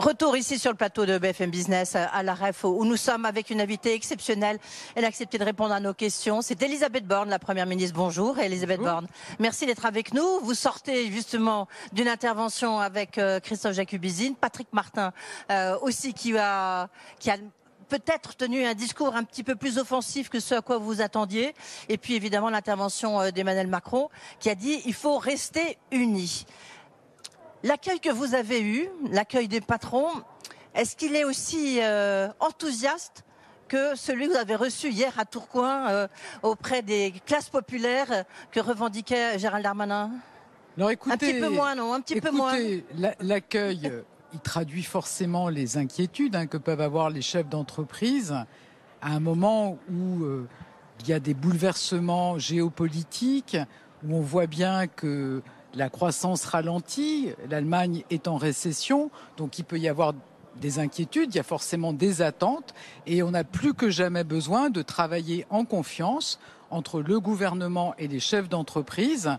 Retour ici sur le plateau de BFM Business à la REF où nous sommes avec une invitée exceptionnelle. Elle a accepté de répondre à nos questions. C'est Elisabeth Borne, la Première ministre. Bonjour Elisabeth Borne. Merci d'être avec nous. Vous sortez justement d'une intervention avec Christophe Jacubizine, Patrick Martin aussi qui a peut-être tenu un discours un petit peu plus offensif que ce à quoi vous vous attendiez. Et puis évidemment l'intervention d'Emmanuel Macron qui a dit il faut rester unis. L'accueil que vous avez eu, l'accueil des patrons, est-ce qu'il est aussi enthousiaste que celui que vous avez reçu hier à Tourcoing auprès des classes populaires que revendiquait Gérald Darmanin? Alors écoutez, un petit peu moins, non? Un petit peu moins. L'accueil, il traduit forcément les inquiétudes que peuvent avoir les chefs d'entreprise à un moment où il y a des bouleversements géopolitiques, où on voit bien que la croissance ralentit, l'Allemagne est en récession, donc il peut y avoir des inquiétudes, il y a forcément des attentes et on a plus que jamais besoin de travailler en confiance entre le gouvernement et les chefs d'entreprise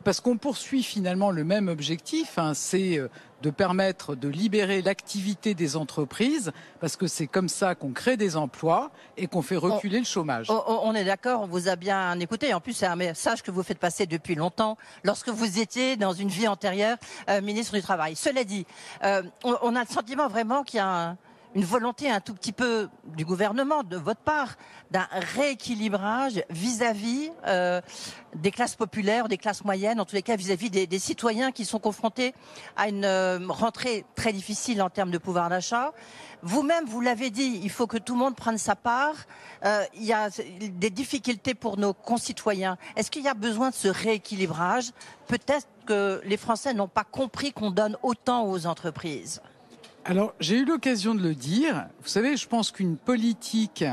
parce qu'on poursuit finalement le même objectif, c'est de permettre de libérer l'activité des entreprises parce que c'est comme ça qu'on crée des emplois et qu'on fait reculer le chômage. On est d'accord, on vous a bien écouté. En plus, c'est un message que vous faites passer depuis longtemps lorsque vous étiez dans une vie antérieure ministre du Travail. Cela dit, on a le sentiment vraiment qu'il y a une volonté un tout petit peu du gouvernement, de votre part, d'un rééquilibrage vis-à-vis des classes populaires, des classes moyennes, en tous les cas vis-à-vis des citoyens qui sont confrontés à une rentrée très difficile en termes de pouvoir d'achat. Vous-même, vous l'avez dit, il faut que tout le monde prenne sa part. Il y a des difficultés pour nos concitoyens. Est-ce qu'il y a besoin de ce rééquilibrage? Peut-être que les Français n'ont pas compris qu'on donne autant aux entreprises. Alors, j'ai eu l'occasion de le dire. Vous savez, je pense qu'une politique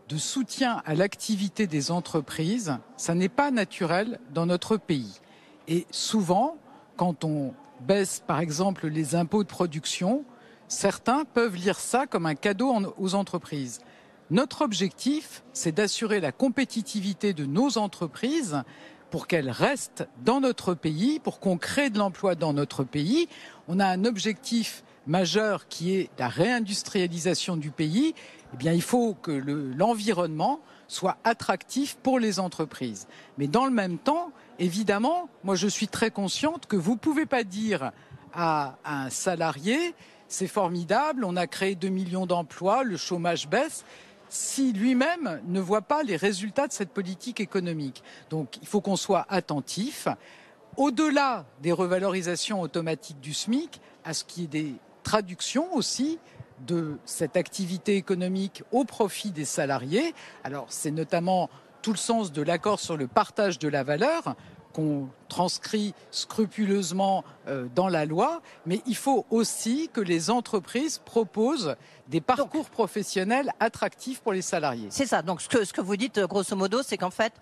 de soutien à l'activité des entreprises, ça n'est pas naturel dans notre pays. Et souvent, quand on baisse, par exemple, les impôts de production, certains peuvent lire ça comme un cadeau aux entreprises. Notre objectif, c'est d'assurer la compétitivité de nos entreprises pour qu'elles restent dans notre pays, pour qu'on crée de l'emploi dans notre pays. On a un objectif majeur qui est la réindustrialisation du pays. Eh bien, il faut que l'environnement soit attractif pour les entreprises. Mais dans le même temps, évidemment, moi je suis très consciente que vous ne pouvez pas dire à un salarié c'est formidable, on a créé 2 millions d'emplois, le chômage baisse, si lui-même ne voit pas les résultats de cette politique économique. Donc il faut qu'on soit attentif, au-delà des revalorisations automatiques du SMIC, à ce qui est des traductions aussi de cette activité économique au profit des salariés. Alors c'est notamment tout le sens de l'accord sur le partage de la valeur qu'on transcrit scrupuleusement dans la loi, mais il faut aussi que les entreprises proposent des parcours professionnels attractifs pour les salariés. C'est ça, donc ce que vous dites grosso modo, c'est qu'en fait,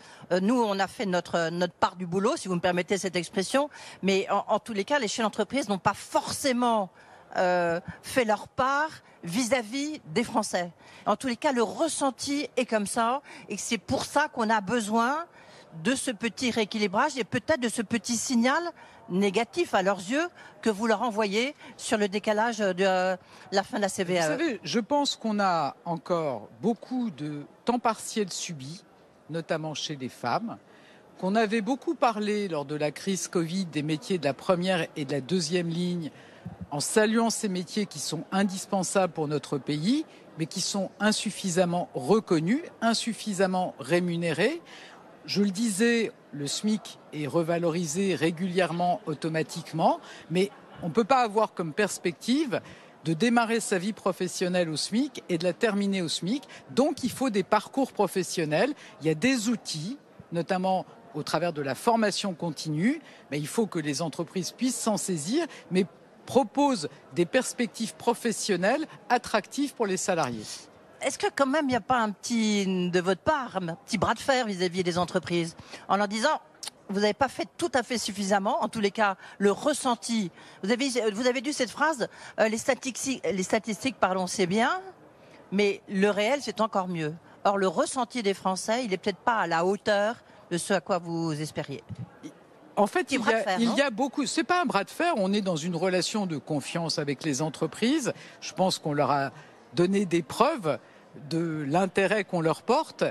nous on a fait notre part du boulot, si vous me permettez cette expression, mais en tous les cas, les chefs d'entreprise n'ont pas forcément fait leur part vis-à-vis des Français. En tous les cas, le ressenti est comme ça, et c'est pour ça qu'on a besoin de ce petit rééquilibrage et peut-être de ce petit signal négatif à leurs yeux que vous leur envoyez sur le décalage de la fin de la CVAE. Vous savez, je pense qu'on a encore beaucoup de temps partiel subi, notamment chez les femmes, qu'on avait beaucoup parlé lors de la crise Covid des métiers de la première et de la deuxième ligne, en saluant ces métiers qui sont indispensables pour notre pays, mais qui sont insuffisamment reconnus, insuffisamment rémunérés. Je le disais, le SMIC est revalorisé régulièrement, automatiquement, mais on ne peut pas avoir comme perspective de démarrer sa vie professionnelle au SMIC et de la terminer au SMIC. Donc il faut des parcours professionnels, il y a des outils, notamment au travers de la formation continue, mais il faut que les entreprises puissent s'en saisir, mais proposent des perspectives professionnelles attractives pour les salariés. Est-ce que quand même il n'y a pas de votre part, un petit bras de fer vis-à-vis des entreprises en leur disant vous n'avez pas fait tout à fait suffisamment, en tous les cas le ressenti. Vous avez dit cette phrase, les statistiques c'est bien, mais le réel c'est encore mieux. Or le ressenti des Français, il n'est peut-être pas à la hauteur de ce à quoi vous espériez. En fait, il y non a beaucoup. C'est pas un bras de fer. On est dans une relation de confiance avec les entreprises. Je pense qu'on leur a donné des preuves de l'intérêt qu'on leur porte,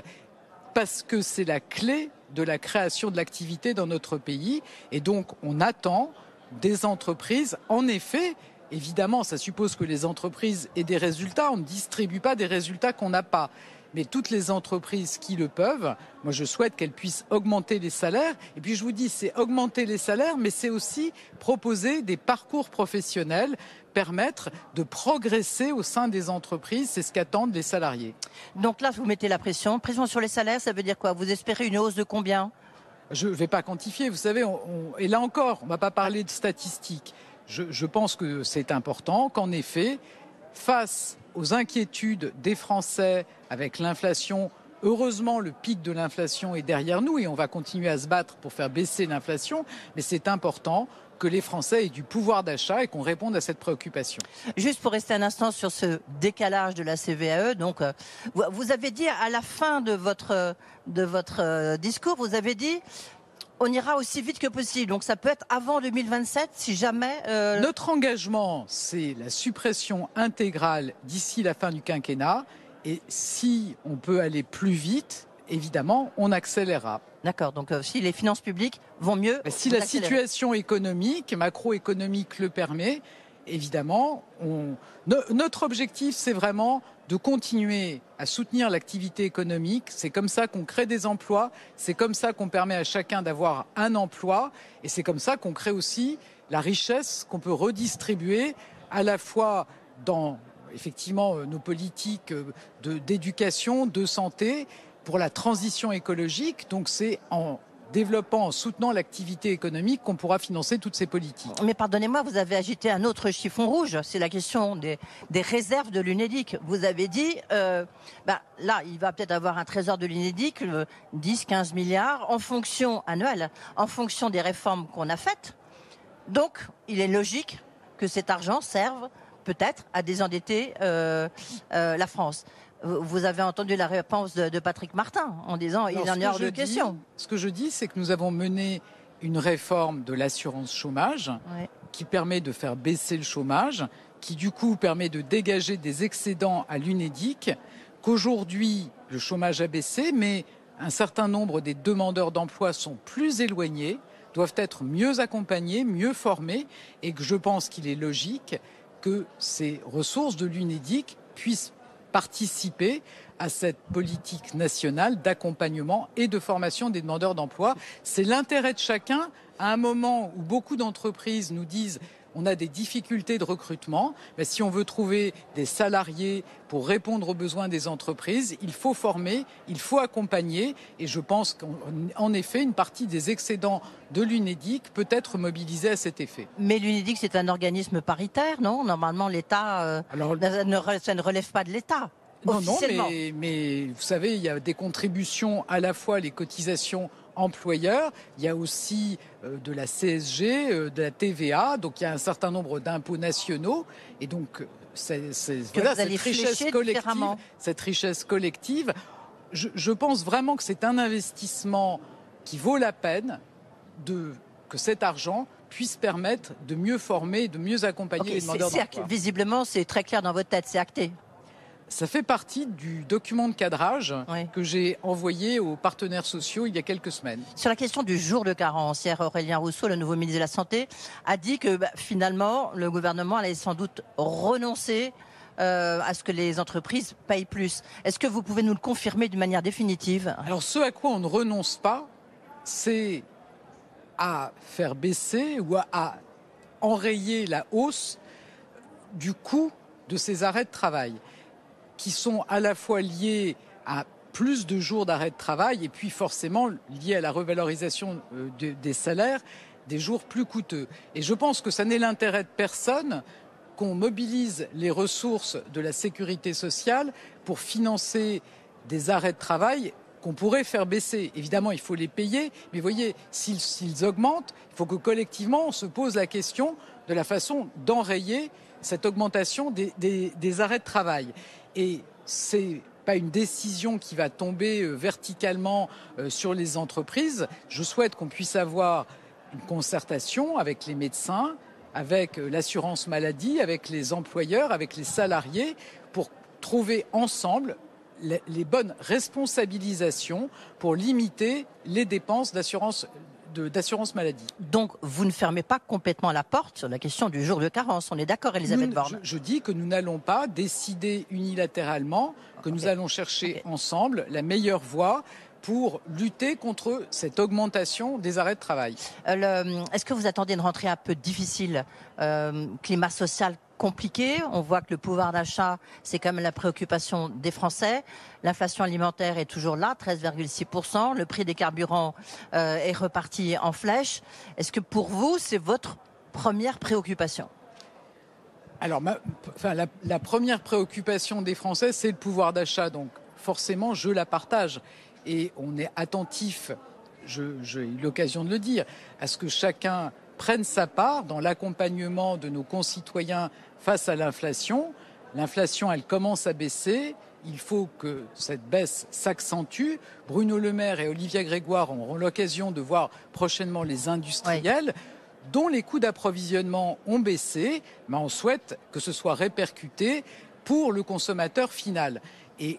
parce que c'est la clé de la création de l'activité dans notre pays. Et donc, on attend des entreprises. En effet, évidemment, ça suppose que les entreprises aient des résultats. On ne distribue pas des résultats qu'on n'a pas. Mais toutes les entreprises qui le peuvent, moi je souhaite qu'elles puissent augmenter les salaires. Et puis je vous dis, c'est augmenter les salaires, mais c'est aussi proposer des parcours professionnels, permettre de progresser au sein des entreprises. C'est ce qu'attendent les salariés. Donc là, vous mettez la pression. Pression sur les salaires, ça veut dire quoi? Vous espérez une hausse de combien? Je ne vais pas quantifier, vous savez, et là encore, on ne va pas parler de statistiques. Je pense que c'est important qu'en effet, face aux inquiétudes des Français avec l'inflation, heureusement le pic de l'inflation est derrière nous et on va continuer à se battre pour faire baisser l'inflation, mais c'est important que les Français aient du pouvoir d'achat et qu'on réponde à cette préoccupation. Juste pour rester un instant sur ce décalage de la CVAE, donc vous avez dit à la fin de votre discours, vous avez dit on ira aussi vite que possible. Donc ça peut être avant 2027 si jamais... Notre engagement, c'est la suppression intégrale d'ici la fin du quinquennat. Et si on peut aller plus vite, évidemment, on accélérera. D'accord, donc si les finances publiques vont mieux... Si la situation économique, macroéconomique le permet, évidemment, notre objectif, c'est vraiment de continuer à soutenir l'activité économique. C'est comme ça qu'on crée des emplois, c'est comme ça qu'on permet à chacun d'avoir un emploi, et c'est comme ça qu'on crée aussi la richesse qu'on peut redistribuer à la fois dans, effectivement, nos politiques d'éducation, de santé, pour la transition écologique. Donc c'est en développant, en soutenant l'activité économique qu'on pourra financer toutes ces politiques. Mais pardonnez-moi, vous avez agité un autre chiffon rouge, c'est la question des réserves de l'UNEDIC. Vous avez dit, là, il va peut-être avoir un trésor de l'UNEDIC, 10-15 milliards, en fonction annuelle, en fonction des réformes qu'on a faites. Donc, il est logique que cet argent serve peut-être à désendetter la France. Vous avez entendu la réponse de Patrick Martin en disant il en est hors de question. Ce que je dis, c'est que nous avons mené une réforme de l'assurance chômage qui permet de faire baisser le chômage, qui du coup permet de dégager des excédents à l'UNEDIC, qu'aujourd'hui le chômage a baissé, mais un certain nombre des demandeurs d'emploi sont plus éloignés, doivent être mieux accompagnés, mieux formés, et que je pense qu'il est logique que ces ressources de l'UNEDIC puissent participer à cette politique nationale d'accompagnement et de formation des demandeurs d'emploi. C'est l'intérêt de chacun à un moment où beaucoup d'entreprises nous disent on a des difficultés de recrutement. Mais si on veut trouver des salariés pour répondre aux besoins des entreprises, il faut former, il faut accompagner. Et je pense qu'en effet, une partie des excédents de l'UNEDIC peut être mobilisée à cet effet. Mais l'UNEDIC, c'est un organisme paritaire, non? Normalement, l'État, ça ne relève pas de l'État. Non, mais vous savez, il y a des contributions, à la fois les cotisations employeurs, il y a aussi de la CSG, de la TVA, donc il y a un certain nombre d'impôts nationaux, et donc voilà, cette richesse collective, je pense vraiment que c'est un investissement qui vaut la peine que cet argent puisse permettre de mieux former, de mieux accompagner les demandeurs d'emploi. Visiblement, c'est très clair dans votre tête, c'est acté. Ça fait partie du document de cadrage que j'ai envoyé aux partenaires sociaux il y a quelques semaines. Sur la question du jour de carence, hier, Aurélien Rousseau, le nouveau ministre de la Santé, a dit que finalement, le gouvernement allait sans doute renoncer à ce que les entreprises payent plus. Est-ce que vous pouvez nous le confirmer d'une manière définitive? Alors, ce à quoi on ne renonce pas, c'est à faire baisser ou à enrayer la hausse du coût de ces arrêts de travail, qui sont à la fois liés à plus de jours d'arrêt de travail et puis forcément liés à la revalorisation des salaires, des jours plus coûteux. Et je pense que ça n'est l'intérêt de personne qu'on mobilise les ressources de la sécurité sociale pour financer des arrêts de travail qu'on pourrait faire baisser. Évidemment, il faut les payer, mais voyez, s'ils augmentent, il faut que collectivement on se pose la question de la façon d'enrayer cette augmentation des arrêts de travail. Et c'est pas une décision qui va tomber verticalement sur les entreprises. Je souhaite qu'on puisse avoir une concertation avec les médecins, avec l'assurance maladie, avec les employeurs, avec les salariés, pour trouver ensemble les bonnes responsabilisations pour limiter les dépenses d'assurance maladie. Donc, vous ne fermez pas complètement la porte sur la question du jour de carence. On est d'accord, Elisabeth Borne? Je dis que nous n'allons pas décider unilatéralement, que nous allons chercher ensemble la meilleure voie pour lutter contre cette augmentation des arrêts de travail. Est-ce que vous attendez une rentrée un peu difficile, climat social compliqué? On voit que le pouvoir d'achat, c'est quand même la préoccupation des Français. L'inflation alimentaire est toujours là, 13,6%. Le prix des carburants est reparti en flèche. Est-ce que pour vous, c'est votre première préoccupation? Alors, la première préoccupation des Français, c'est le pouvoir d'achat. Donc, forcément, je la partage. Et on est attentif, j'ai eu l'occasion de le dire, à ce que chacun prenne sa part dans l'accompagnement de nos concitoyens face à l'inflation. L'inflation, elle commence à baisser. Il faut que cette baisse s'accentue. Bruno Le Maire et Olivia Grégoire auront l'occasion de voir prochainement les industriels, dont les coûts d'approvisionnement ont baissé, mais on souhaite que ce soit répercuté pour le consommateur final. Et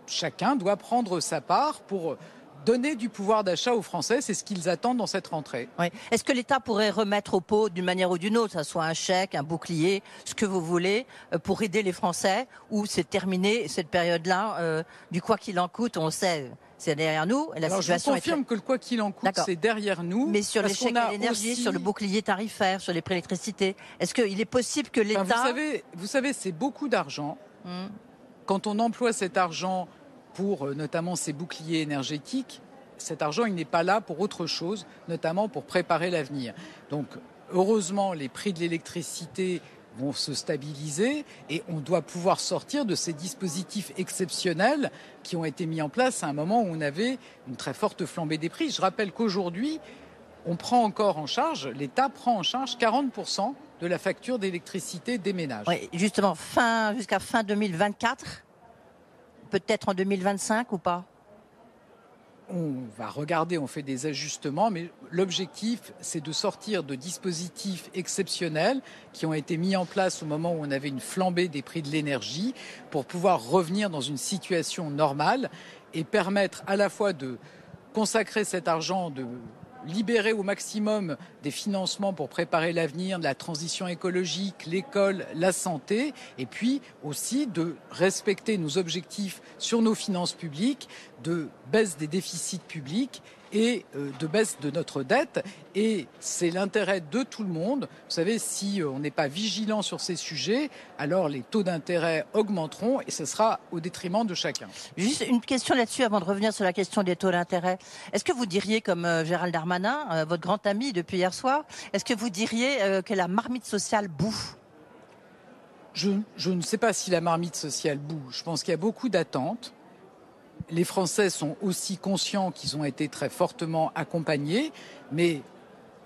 chacun doit prendre sa part pour donner du pouvoir d'achat aux Français. C'est ce qu'ils attendent dans cette rentrée. Oui. Est-ce que l'État pourrait remettre au pot d'une manière ou d'une autre, que ce soit un chèque, un bouclier, ce que vous voulez, pour aider les Français? Ou c'est terminé cette période-là du quoi qu'il en coûte? On sait, c'est derrière nous. Et la Alors, situation je confirme que le quoi qu'il en coûte, c'est derrière nous. Mais sur les chèques à l'énergie, sur le bouclier tarifaire, sur les prix d'électricité, est-ce qu'il est possible que l'État... Vous savez, c'est beaucoup d'argent. Quand on emploie cet argent pour notamment ces boucliers énergétiques, cet argent, il n'est pas là pour autre chose, notamment pour préparer l'avenir. Donc, heureusement, les prix de l'électricité vont se stabiliser et on doit pouvoir sortir de ces dispositifs exceptionnels qui ont été mis en place à un moment où on avait une très forte flambée des prix. Je rappelle qu'aujourd'hui, on prend encore en charge, l'État prend en charge 40% de la facture d'électricité des ménages. Oui, justement, jusqu'à fin 2024, peut-être en 2025 ou pas? On va regarder, on fait des ajustements, mais l'objectif, c'est de sortir de dispositifs exceptionnels qui ont été mis en place au moment où on avait une flambée des prix de l'énergie pour pouvoir revenir dans une situation normale et permettre à la fois de consacrer cet argent, de libérer au maximum des financements pour préparer l'avenir, de la transition écologique, l'école, la santé, et puis aussi de respecter nos objectifs sur nos finances publiques, de baisse des déficits publics et de baisse de notre dette. Et c'est l'intérêt de tout le monde. Vous savez, si on n'est pas vigilant sur ces sujets, alors les taux d'intérêt augmenteront et ce sera au détriment de chacun. Juste une question là-dessus avant de revenir sur la question des taux d'intérêt. Est-ce que vous diriez, comme Gérald Darmanin, votre grand ami depuis hier soir, est-ce que vous diriez que la marmite sociale boue? Je ne sais pas si la marmite sociale boue. Je pense qu'il y a beaucoup d'attentes. Les Français sont aussi conscients qu'ils ont été très fortement accompagnés, mais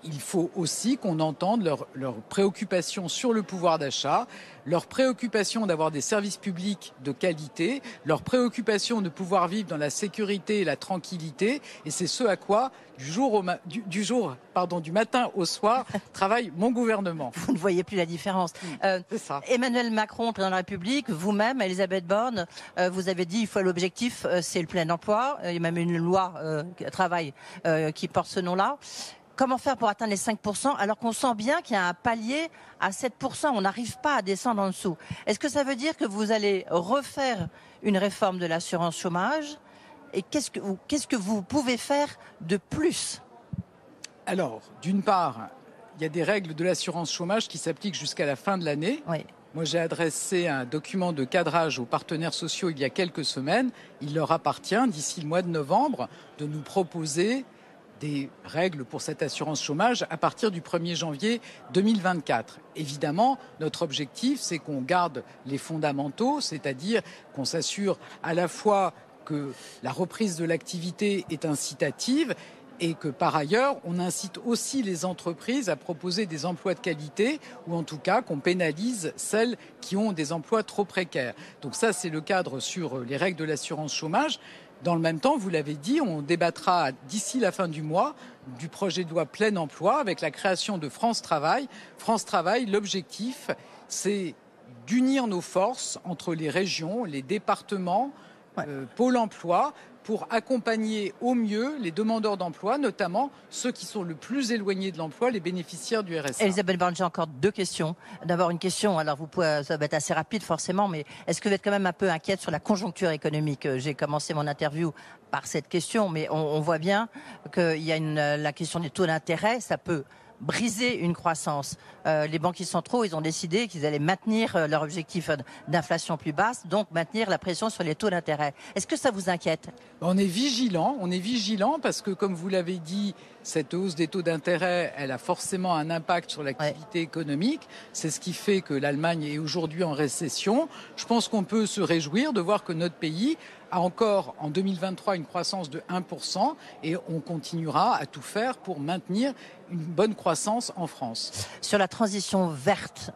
il faut aussi qu'on entende leurs préoccupations sur le pouvoir d'achat, leur préoccupation d'avoir des services publics de qualité, leur préoccupation de pouvoir vivre dans la sécurité et la tranquillité. Et c'est ce à quoi, du matin au soir, travaille mon gouvernement. Vous ne voyez plus la différence. C'est ça. Emmanuel Macron, président de la République, vous-même, Elisabeth Borne, vous avez dit qu'il l'objectif, c'est le plein emploi. Il y a même une loi travail qui porte ce nom-là. Comment faire pour atteindre les 5% alors qu'on sent bien qu'il y a un palier à 7%? On n'arrive pas à descendre en dessous. Est-ce que ça veut dire que vous allez refaire une réforme de l'assurance chômage? Et qu'est-ce que vous pouvez faire de plus? Alors, d'une part, il y a des règles de l'assurance chômage qui s'appliquent jusqu'à la fin de l'année. Oui. Moi, j'ai adressé un document de cadrage aux partenaires sociaux il y a quelques semaines. Il leur appartient, d'ici le mois de novembre, de nous proposer des règles pour cette assurance chômage à partir du 1er janvier 2024. Évidemment, notre objectif, c'est qu'on garde les fondamentaux, c'est-à-dire qu'on s'assure à la fois que la reprise de l'activité est incitative et que par ailleurs, on incite aussi les entreprises à proposer des emplois de qualité ou en tout cas qu'on pénalise celles qui ont des emplois trop précaires. Donc ça, c'est le cadre sur les règles de l'assurance chômage. Dans le même temps, vous l'avez dit, on débattra d'ici la fin du mois du projet de loi plein emploi avec la création de France Travail. France Travail, l'objectif, c'est d'unir nos forces entre les régions, les départements, Pôle emploi, pour accompagner au mieux les demandeurs d'emploi, notamment ceux qui sont le plus éloignés de l'emploi, les bénéficiaires du RSA. Elisabeth Borne, j'ai encore 2 questions. D'abord une question, alors ça va être assez rapide forcément, mais est-ce que vous êtes quand même un peu inquiète sur la conjoncture économique? J'ai commencé mon interview par cette question, mais on voit bien qu'il y a la question des taux d'intérêt, ça peut briser une croissance. Les banquiers centraux, ils ont décidé qu'ils allaient maintenir leur objectif d'inflation plus basse, donc maintenir la pression sur les taux d'intérêt. Est-ce que ça vous inquiète? On est vigilant parce que, comme vous l'avez dit, cette hausse des taux d'intérêt, elle a forcément un impact sur l'activité économique. C'est ce qui fait que l'Allemagne est aujourd'hui en récession. Je pense qu'on peut se réjouir de voir que notre pays a encore en 2023 une croissance de 1% et on continuera à tout faire pour maintenir une bonne croissance en France. Sur la transition verte,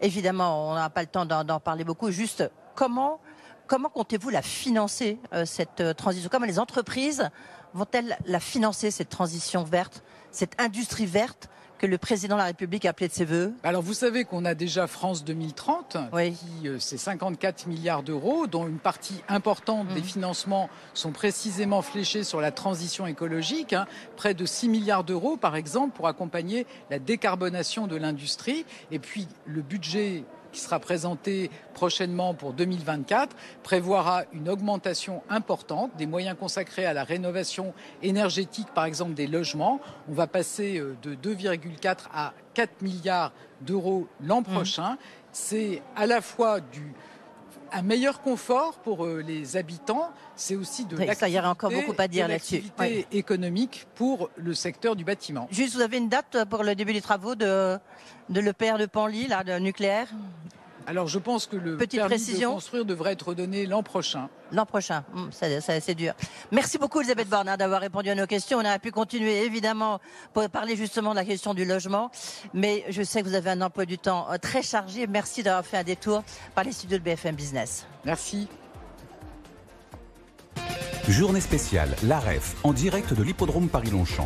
évidemment, on n'a pas le temps d'en parler beaucoup. Juste, comment comptez-vous la financer, cette transition? Comment les entreprises vont-elles la financer, cette transition verte, cette industrie verte que le président de la République a appelée de ses voeux? Alors vous savez qu'on a déjà France 2030, qui c'est 54 milliards d'euros, dont une partie importante des financements sont précisément fléchés sur la transition écologique, près de 6 milliards d'euros par exemple pour accompagner la décarbonation de l'industrie. Et puis le budget qui sera présenté prochainement pour 2024 prévoira une augmentation importante des moyens consacrés à la rénovation énergétique, par exemple des logements. On va passer de 2,4 à 4 milliards d'euros l'an prochain. C'est à la fois un meilleur confort pour les habitants, c'est aussi de ça y aurait encore beaucoup à dire là-dessus. Économique pour le secteur du bâtiment. Juste, vous avez une date pour le début des travaux de l'EPR de Penly, là, de nucléaire? Alors je pense que le permis de construire devrait être donné l'an prochain. L'an prochain, c'est dur. Merci beaucoup Elisabeth Borne d'avoir répondu à nos questions. On aurait pu continuer évidemment pour parler justement de la question du logement, mais je sais que vous avez un emploi du temps très chargé. Merci d'avoir fait un détour par les studios de BFM Business. Merci. Journée spéciale, la REF, en direct de l'hippodrome Paris-Longchamp.